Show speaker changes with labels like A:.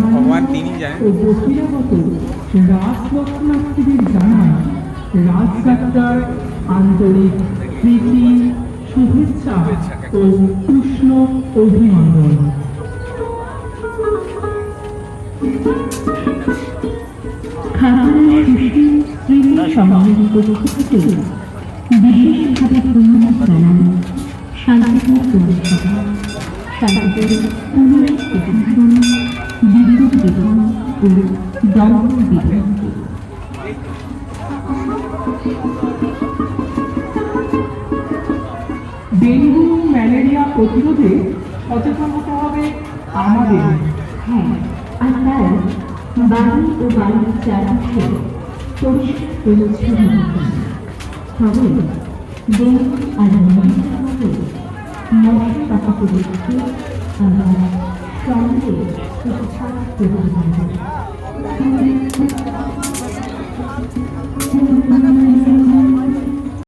A: ভগবান তিনি জানেন।
B: বহিরাগত রাজলক্ষ্মণার্থীদের জানান রাজযাত্রার আন্তরিক প্রীতি, শুভেচ্ছা ও উষ্ণ অভিনন্দন। খাবারের সৃষ্টি স্মৃতি সমাজের পক্ষ থেকে বিশেষভাবে ধন্যবাদ জানান শান্তিপুর পৌরসভা, শান্তিপুর পুলিশ প্রশাসন, বিদ্যুৎ বিভাগ ও দমকল বিভাগকে। ডেঙ্গু ম্যালেরিয়া প্রতিরোধে সচেতন হতে হবে আমাদের।
C: হ্যাঁ, আর তাই বাড়ি ও বাড়ির চারপাশে পরিষ্কার পরিচ্ছন্ন তবে ডেঙ্গু আর ম্যালেরিয়ার মতো মশা পাতাকে দেখতে আমরা সঙ্গে শিক্ষা প্রদান করব।